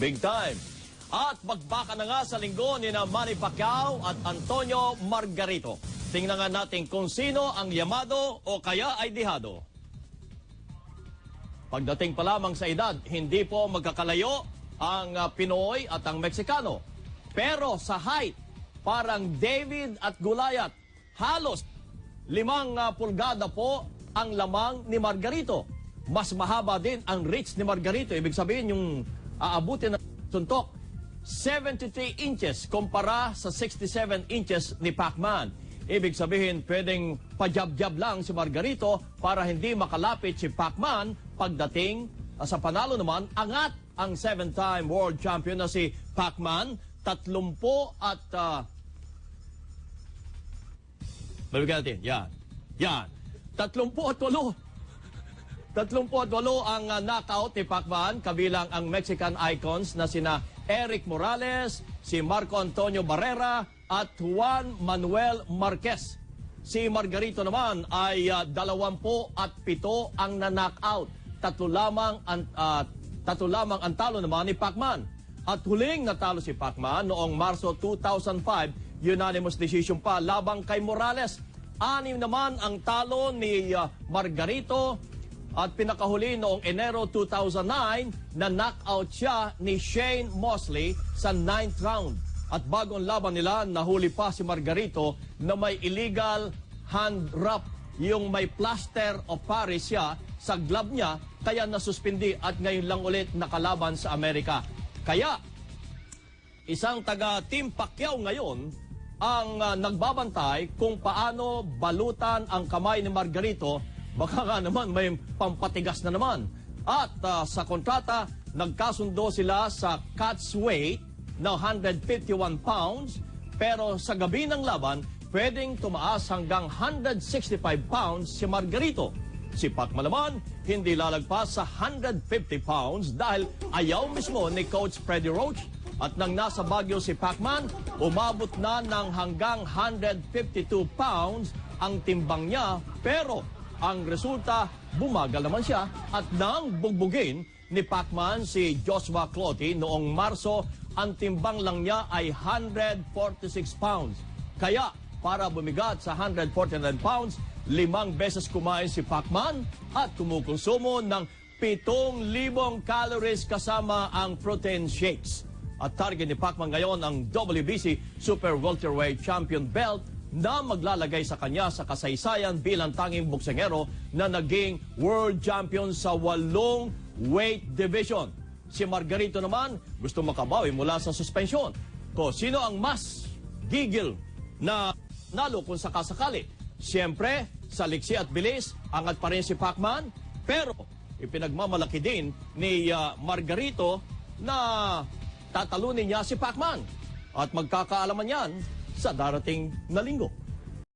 Big time. At magbaka na nga sa linggo ni na Manny Pacquiao at Antonio Margarito. Tingnan nga natin kung sino ang yamado o kaya ay dihado. Pagdating pa lamang sa edad, hindi po magkakalayo ang Pinoy at ang Meksikano. Pero sa height, parang David at Goliath, halos 5 pulgada po ang lamang ni Margarito. Mas mahaba din ang reach ni Margarito. Ibig sabihin yung aabutin ng suntok, 73 inches kumpara sa 67 inches ni Pacman. Ibig sabihin, pwedeng pajab-jab lang si Margarito para hindi makalapit si Pacman. Pagdating sa panalo naman, angat ang 7-time world champion na si Pacman. 30 at... Babigyan natin, yan. 38 ang knockout ni Pacman, kabilang ang Mexican icons na sina Eric Morales, si Marco Antonio Barrera at Juan Manuel Marquez. Si Margarito naman ay 27 ang na-knockout. 3 lamang ang talo naman ni Pacman. At huling natalo si Pacman noong Marso 2005, unanimous decision pa labang kay Morales. 6 naman ang talo ni Margarito. At pinakahuli noong Enero 2009 na knockout siya ni Shane Mosley sa 9th round. At bagong laban nila, nahuli pa si Margarito na may illegal hand wrap, yung may plaster of Paris siya sa glove niya, kaya nasuspindi at ngayon lang ulit nakalaban sa Amerika. Kaya isang taga Team Pacquiao ngayon ang nagbabantay kung paano balutan ang kamay ni Margarito. Baka nga naman may pampatigas na naman. At sa kontrata, nagkasundo sila sa catch weight na 151 pounds. Pero sa gabi ng laban, pwedeng tumaas hanggang 165 pounds si Margarito. Si Pacman naman, hindi lalagpas sa 150 pounds dahil ayaw mismo ni Coach Freddie Roach. At nang nasa Baguio si Pacman, umabot na ng hanggang 152 pounds ang timbang niya. Pero ang resulta, bumagal naman siya at nang bugbugin ni Pacman si Joshua Clottey noong Marso, ang timbang lang niya ay 146 pounds. Kaya para bumigat sa 149 pounds, 5 beses kumain si Pacman at kumukonsumo ng 7,000 calories kasama ang protein shakes. At target ni Pacman ngayon ang WBC Super Welterweight Champion belt na maglalagay sa kanya sa kasaysayan bilang tanging boksingero na naging world champion sa 8 weight division. Si Margarito naman gusto makabawi mula sa suspensyon. Kung sino ang mas gigil na nalo kung sakasakali? Siyempre, sa liksi at bilis, angat pa rin si Pacman. Pero ipinagmamalaki din ni Margarito na tatalunin niya si Pacman. At magkakaalaman yan sa darating na linggo.